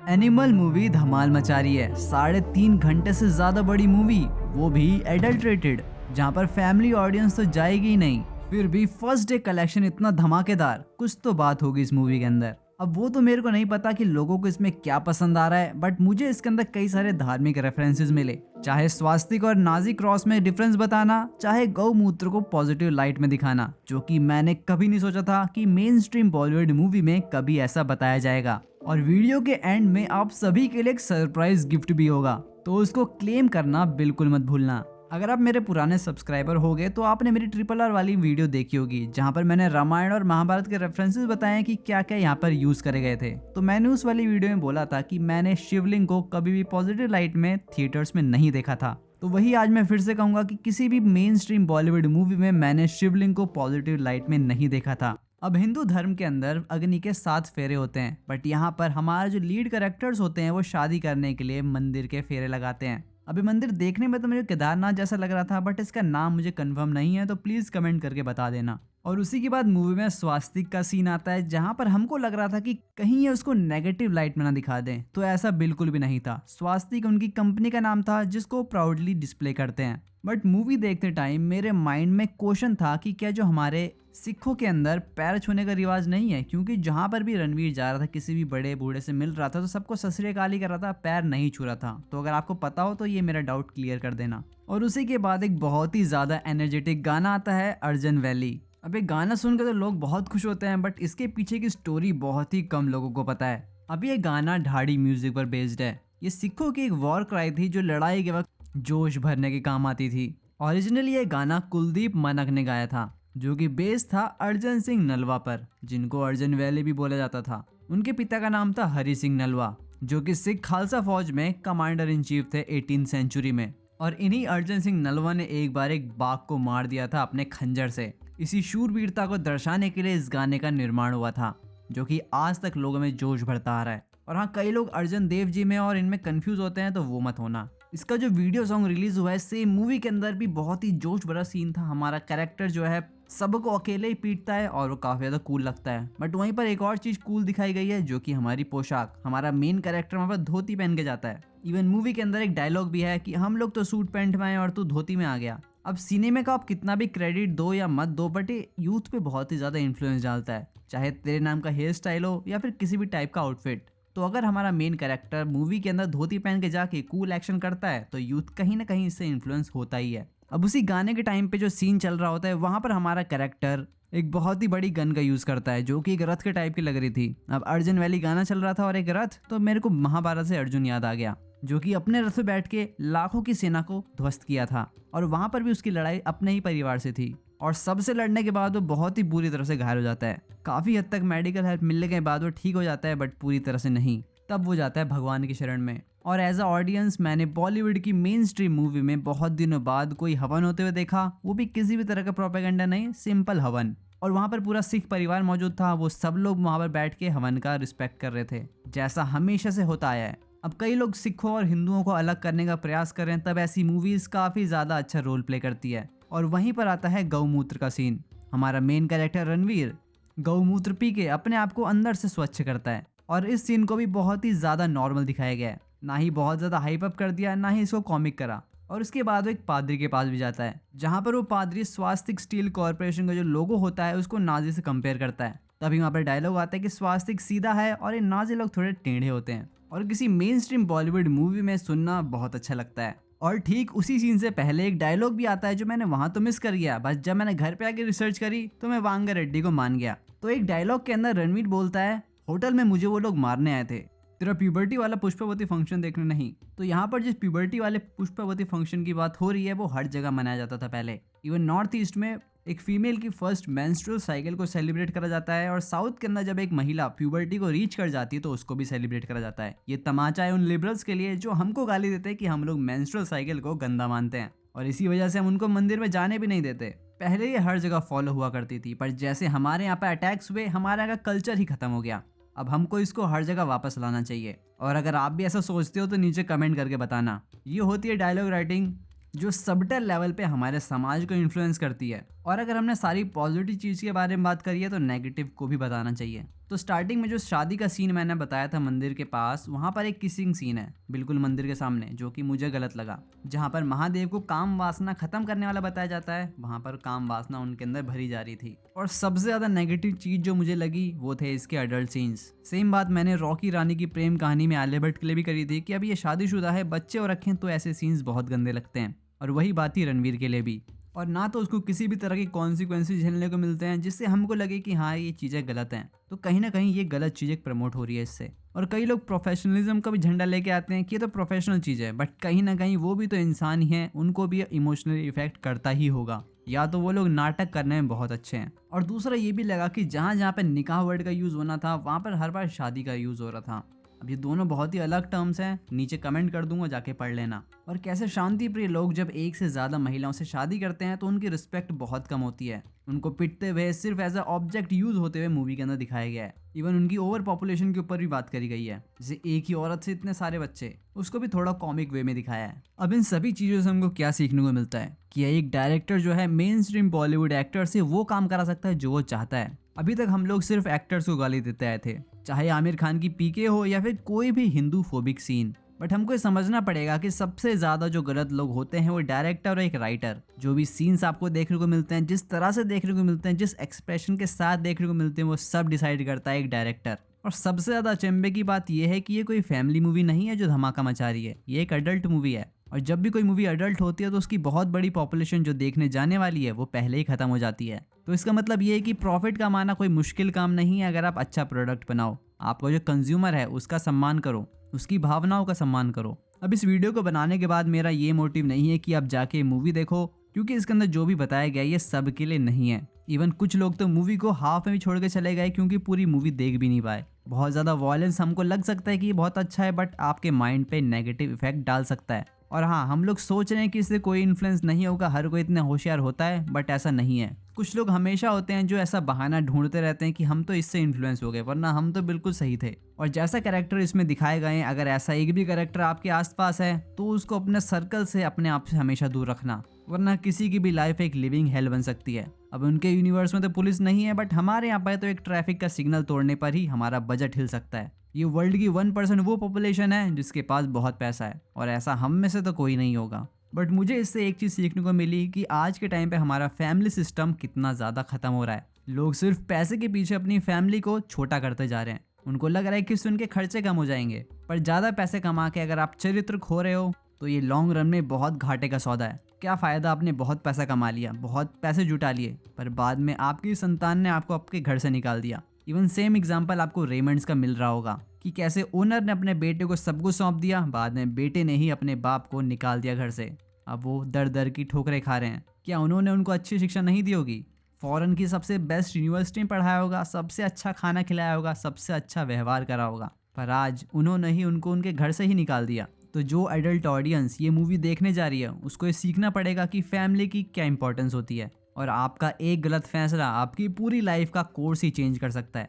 Animal movie धमाल मचा रही है। 3.5 घंटे से ज्यादा बड़ी मूवी, वो भी एडल्ट्रेटेड, जहाँ पर फैमिली ऑडियंस तो जाएगी ही नहीं। फिर भी फर्स्ट डे कलेक्शन इतना धमाकेदार, कुछ तो बात होगी इस मूवी के अंदर। अब वो तो मेरे को नहीं पता कि लोगों को इसमें क्या पसंद आ रहा है, बट मुझे इसके अंदर कई सारे धार्मिक रेफरेंसेस मिले। चाहे स्वास्तिक और नाजी क्रॉस में डिफरेंस बताना, चाहे गौमूत्र को पॉजिटिव लाइट में दिखाना, जो कि मैंने कभी नहीं सोचा था कि मेन स्ट्रीम बॉलीवुड मूवी में कभी ऐसा बताया जाएगा। और वीडियो के एंड में आप सभी के लिए एक सरप्राइज गिफ्ट भी होगा, तो उसको क्लेम करना बिल्कुल मत भूलना। अगर आप मेरे पुराने सब्सक्राइबर हो गए तो आपने मेरी RRR वाली वीडियो देखी होगी, जहां पर मैंने रामायण और महाभारत के रेफरेंसेस बताए कि क्या क्या यहाँ पर यूज करे गए थे। तो मैंने उस वाली वीडियो में बोला था कि मैंने शिवलिंग को कभी भी पॉजिटिव लाइट में थिएटर्स में नहीं देखा था। तो वही आज मैं फिर से कहूंगा कि किसी भी मेन स्ट्रीम बॉलीवुड मूवी में मैंने शिवलिंग को पॉजिटिव लाइट में नहीं देखा था। अब हिंदू धर्म के अंदर अग्नि के 7 फेरे होते हैं, बट यहाँ पर हमारा जो लीड कैरेक्टर्स होते हैं वो शादी करने के लिए मंदिर के फेरे लगाते हैं। अभी मंदिर देखने में तो मुझे केदारनाथ जैसा लग रहा था, बट इसका नाम मुझे कंफर्म नहीं है, तो प्लीज कमेंट करके बता देना। और उसी के बाद मूवी में स्वास्तिक का सीन आता है, जहां पर हमको लग रहा था कि कहीं ये उसको नेगेटिव लाइट में ना दिखा दें, तो ऐसा बिल्कुल भी नहीं था। स्वास्तिक उनकी कंपनी का नाम था जिसको प्राउडली डिस्प्ले करते हैं। बट मूवी देखते टाइम मेरे माइंड में क्वेश्चन था कि क्या जो हमारे सिखों के अंदर पैर छूने का रिवाज नहीं है, क्योंकि जहां पर भी रणवीर जा रहा था किसी भी बड़े बूढ़े से मिल रहा था तो सबको सत श्री अकाल ही कर रहा था, पैर नहीं छू रहा था। तो अगर आपको पता हो तो ये मेरा डाउट क्लियर कर देना। और उसी के बाद एक बहुत ही ज्यादा एनर्जेटिक गाना आता है, अर्जन वैली। अब ये गाना सुनकर तो लोग बहुत खुश होते हैं, बट इसके पीछे की स्टोरी बहुत ही कम लोगों को पता है। अब ये गाना ढाड़ी म्यूजिक पर बेस्ड है। ये सिखों की एक वॉर क्राई थी जो लड़ाई के वक्त जोश भरने के काम आती थी। ओरिजिनली ये गाना कुलदीप मानक ने गाया था, जो कि बेस्ड था अर्जन सिंह नलवा पर, जिनको अर्जन वैली भी बोला जाता था। उनके पिता का नाम था हरि सिंह नलवा, जो कि सिख खालसा फौज में कमांडर इन चीफ थे 18वीं सेंचुरी में। और इन्हीं अर्जन सिंह नलवा ने एक बार एक बाघ को मार दिया था अपने खंजर से। इसी शूरवीरता को दर्शाने के लिए इस गाने का निर्माण हुआ था, जो कि आज तक लोगों में जोश भरता आ रहा है। और हाँ, कई लोग अर्जन देव जी में और इनमें कंफ्यूज होते हैं, तो वो मत होना। इसका जो वीडियो सॉन्ग रिलीज हुआ है, सेम मूवी के अंदर भी बहुत ही जोश भरा सीन था। हमारा कैरेक्टर जो है सबको अकेले ही पीटता है और वो काफी ज्यादा कूल लगता है। बट वहीं पर एक और चीज कूल दिखाई गई है, जो कि हमारी पोशाक। हमारा मेन कैरेक्टर वहां पर धोती पहन के जाता है। इवन मूवी के अंदर एक डायलॉग भी है कि हम लोग तो सूट पैंट में आए और तू धोती में आ गया। अब सिनेमा का आप कितना भी क्रेडिट दो या मत दो, बट ये यूथ पे बहुत ही ज्यादा इन्फ्लुएंस डालता है, चाहे तेरे नाम का हेयर स्टाइल हो या फिर किसी भी टाइप का आउटफिट। तो अगर हमारा मेन कैरेक्टर मूवी के अंदर धोती पहन के जाके कूल एक्शन करता है, तो यूथ कहीं ना कहीं इससे इन्फ्लुएंस होता ही है। अब उसी गाने के टाइम पे जो सीन चल रहा होता है, वहां पर हमारा कैरेक्टर एक बहुत ही बड़ी गन का यूज करता है, जो कि एक रथ के टाइप की लग रही थी। अब अर्जुन वैली गाना चल रहा था और एक रथ, तो मेरे को महाभारत से अर्जुन याद आ गया, जो कि अपने रथ पे बैठ के लाखों की सेना को ध्वस्त किया था। और वहां पर भी उसकी लड़ाई अपने ही परिवार से थी, और सबसे लड़ने के बाद वो बहुत ही बुरी तरह से घायल हो जाता है। काफी हद तक मेडिकल हेल्प मिलने के बाद वो ठीक हो जाता है, बट पूरी तरह से नहीं। तब वो जाता है भगवान की शरण में। और एज अ ऑडियंस मैंने बॉलीवुड की मेन स्ट्रीम मूवी में बहुत दिनों बाद कोई हवन होते हुए देखा, वो भी किसी भी तरह का प्रोपेगेंडा नहीं, सिंपल हवन। और वहाँ पर पूरा सिख परिवार मौजूद था, वो सब लोग वहाँ पर बैठ के हवन का रिस्पेक्ट कर रहे थे, जैसा हमेशा से होता आया है। अब कई लोग सिखों और हिंदुओं को अलग करने का प्रयास कर रहे हैं, तब ऐसी मूवीज काफी ज्यादा अच्छा रोल प्ले करती है। और वहीं पर आता है गौमूत्र का सीन। हमारा मेन कैरेक्टर रणवीर गौमूत्र पी के अपने आप को अंदर से स्वच्छ करता है, और इस सीन को भी बहुत ही ज्यादा नॉर्मल दिखाया गया है, ना ही बहुत ज्यादा हाइप अप कर दिया, ना ही इसको कॉमिक करा। और उसके बाद वो एक पादरी के पास भी जाता है, जहां पर वो पादरी स्वास्तिक स्टील कॉर्पोरेशन का जो लोगो होता है उसको नाजी से कंपेयर करता है। तभी वहां पर डायलॉग आता है कि स्वास्तिक सीधा है और ये नाजी लोग थोड़े टेढ़े होते हैं। और किसी मेन स्ट्रीम बॉलीवुड मूवी में सुनना बहुत अच्छा लगता है। और ठीक उसी सीन से पहले एक डायलॉग भी आता है, जो मैंने वहां तो मिस कर गया, बस जब मैंने घर पे आके रिसर्च करी तो मैं वांगा रेड्डी को मान गया। तो एक डायलॉग के अंदर रणवीर बोलता है, होटल में मुझे वो लोग मारने आए थे, तेरा प्यूबर्टी वाला पुष्पावती फंक्शन देखने नहीं। तो यहाँ पर जिस प्यूबर्टी वाले पुष्पावती फंक्शन की बात हो रही है, वो हर जगह मनाया जाता था पहले। इवन नॉर्थ ईस्ट में एक फीमेल की फर्स्ट मेंस्ट्रुअल साइकिल को सेलिब्रेट करा जाता है, और साउथ के अंदर जब एक महिला प्यूबर्टी को रीच कर जाती है तो उसको भी सेलिब्रेट करा जाता है। ये तमाचा है उन लिबरल्स के लिए जो हमको गाली देते हैं कि हम लोग मेंस्ट्रुअल साइकिल को गंदा मानते हैं, और इसी वजह से हम उनको मंदिर में जाने भी नहीं देते। पहले ये हर जगह फॉलो हुआ करती थी, पर जैसे हमारे यहाँ पे अटैक्स हुए, हमारे यहाँ का कल्चर ही खत्म हो गया। अब हमको इसको हर जगह वापस लाना चाहिए। और अगर आप भी ऐसा सोचते हो तो नीचे कमेंट करके बताना। ये होती है डायलॉग राइटिंग, जो सबटल लेवल पे हमारे समाज को इन्फ्लुएंस करती है, और अगर हमने सारी पॉजिटिव चीज़ के बारे में बात करी है तो नेगेटिव को भी बताना चाहिए। तो स्टार्टिंग में जो शादी का सीन मैंने बताया था मंदिर के पास, वहाँ पर एक किसिंग सीन है बिल्कुल मंदिर के सामने, जो कि मुझे गलत लगा। जहाँ पर महादेव को काम वासना खत्म करने वाला बताया जाता है, वहाँ पर काम वासना उनके अंदर भरी जा रही थी। और सबसे ज़्यादा नेगेटिव चीज़ जो मुझे लगी वो थे इसके अडल्ट सीन्स। सेम बात मैंने रॉकी रानी की प्रेम कहानी में आलिया भट्ट के लिए भी करी थी कि अब ये शादीशुदा है, बच्चे और रखें तो ऐसे सीन्स बहुत गंदे लगते हैं। और वही बात थी रणवीर के लिए भी। और ना तो उसको किसी भी तरह की कॉन्सिक्वेंसेस झेलने को मिलते हैं जिससे हमको लगे कि हाँ ये चीज़ें गलत हैं। तो कहीं ना कहीं ये गलत चीज़ें प्रमोट हो रही है इससे। और कई लोग प्रोफेशनलिज्म का भी झंडा लेके आते हैं कि ये तो प्रोफेशनल चीज़ है, बट कहीं ना कहीं वो भी तो इंसान ही हैं, उनको भी इमोशनली इफेक्ट करता ही होगा, या तो वो लोग नाटक करने में बहुत अच्छे हैं। और दूसरा ये भी लगा कि जहाँ जहाँ पे निकाह वर्ड का यूज़ होना था वहाँ पर हर बार शादी का यूज़ हो रहा था। अब ये दोनों बहुत ही अलग टर्म्स हैं, नीचे कमेंट कर दूंगा, जाके पढ़ लेना। और कैसे शांति प्रिय लोग जब एक से ज़्यादा महिलाओं से शादी करते हैं तो उनकी रिस्पेक्ट बहुत कम होती है। उनको पिटते हुए, सिर्फ एज अ ऑब्जेक्ट यूज होते हुए मूवी के अंदर दिखाया गया है। इवन उनकी ओवर पॉपुलेशन के ऊपर भी बात करी गई है, जैसे एक ही औरत से इतने सारे बच्चे, उसको भी थोड़ा कॉमिक वे में दिखाया है। अब इन सभी चीज़ों से हमको क्या सीखने को मिलता है कि एक डायरेक्टर जो है मेन स्ट्रीम बॉलीवुड एक्टर से वो काम करा सकता है जो वो चाहता है। अभी तक हम लोग सिर्फ एक्टर्स को गाली देते आए थे, चाहे आमिर खान की पीके हो या फिर कोई भी हिंदू फोबिक सीन। बट हमको ये समझना पड़ेगा कि सबसे ज़्यादा जो गलत लोग होते हैं वो डायरेक्टर और एक राइटर। जो भी सीन्स आपको देखने को मिलते हैं, जिस तरह से देखने को मिलते हैं, जिस एक्सप्रेशन के साथ देखने को मिलते हैं, वो सब डिसाइड करता है एक डायरेक्टर। और सबसे ज़्यादा अचंभे की बात यह है कि ये कोई फैमिली मूवी नहीं है जो धमाका मचा रही है, ये एक अडल्ट मूवी है। और जब भी कोई मूवी अडल्ट होती है तो उसकी बहुत बड़ी पॉपुलेशन जो देखने जाने वाली है वो पहले ही खत्म हो जाती है। तो इसका मतलब ये है कि प्रॉफिट कमाना कोई मुश्किल काम नहीं है अगर आप अच्छा प्रोडक्ट बनाओ। आपका जो कंज्यूमर है उसका सम्मान करो, उसकी भावनाओं का सम्मान करो। अब इस वीडियो को बनाने के बाद मेरा ये मोटिव नहीं है कि आप जाके मूवी देखो, क्योंकि इसके अंदर जो भी बताया गया ये सब के लिए नहीं है। इवन कुछ लोग तो मूवी को हाफ में भी छोड़ के चले गए क्योंकि पूरी मूवी देख भी नहीं पाए। बहुत ज़्यादा वॉयलेंस हमको लग सकता है कि ये बहुत अच्छा है, बट आपके माइंड पे नेगेटिव इफेक्ट डाल सकता है। और हाँ, हम लोग सोच रहे हैं कि इससे कोई इन्फ्लुएंस नहीं होगा, हर कोई इतना होशियार होता है, बट ऐसा नहीं है। कुछ लोग हमेशा होते हैं जो ऐसा बहाना ढूंढते रहते हैं कि हम तो इससे इन्फ्लुएंस हो गए, वरना हम तो बिल्कुल सही थे। और जैसा कैरेक्टर इसमें दिखाए गए हैं, अगर ऐसा एक भी कैरेक्टर आपके आसपास है तो उसको अपने सर्कल से, अपने आप से हमेशा दूर रखना, वरना किसी की भी लाइफ एक लिविंग हेल बन सकती है। अब उनके यूनिवर्स में तो पुलिस नहीं है, बट हमारे यहाँ पर तो एक ट्रैफिक का सिग्नल तोड़ने पर ही हमारा बजट हिल सकता है। ये वर्ल्ड की 1% वो पॉपुलेशन है जिसके पास बहुत पैसा है, और ऐसा हम में से तो कोई नहीं होगा। बट मुझे इससे एक चीज़ सीखने को मिली कि आज के टाइम पे हमारा फैमिली सिस्टम कितना ज़्यादा ख़त्म हो रहा है। लोग सिर्फ पैसे के पीछे अपनी फैमिली को छोटा करते जा रहे हैं। उनको लग रहा है कि इससे उनके खर्चे कम हो जाएंगे, पर ज़्यादा पैसे कमा के अगर आप चरित्र खो रहे हो तो ये लॉन्ग रन में बहुत घाटे का सौदा है। क्या फ़ायदा, आपने बहुत पैसा कमा लिया, बहुत पैसे जुटा लिए, पर बाद में आपकी संतान ने आपको आपके घर से निकाल दिया। इवन सेम एग्जाम्पल आपको रेमंड्स का मिल रहा होगा कि कैसे ओनर ने अपने बेटे को सब कुछ सौंप दिया, बाद में बेटे ने ही अपने बाप को निकाल दिया घर से। अब वो दर दर की ठोकरें खा रहे हैं। क्या उन्होंने उनको अच्छी शिक्षा नहीं दी होगी? फॉरेन की सबसे बेस्ट यूनिवर्सिटी में पढ़ाया होगा, सबसे अच्छा खाना खिलाया होगा, सबसे अच्छा व्यवहार करा होगा, पर आज उन्होंने ही उनको उनके घर से ही निकाल दिया। तो जो एडल्ट ऑडियंस ये मूवी देखने जा रही है उसको ये सीखना पड़ेगा कि फैमिली की क्या इंपॉर्टेंस होती है, और आपका एक गलत फैसला आपकी पूरी लाइफ का कोर्स ही चेंज कर सकता है।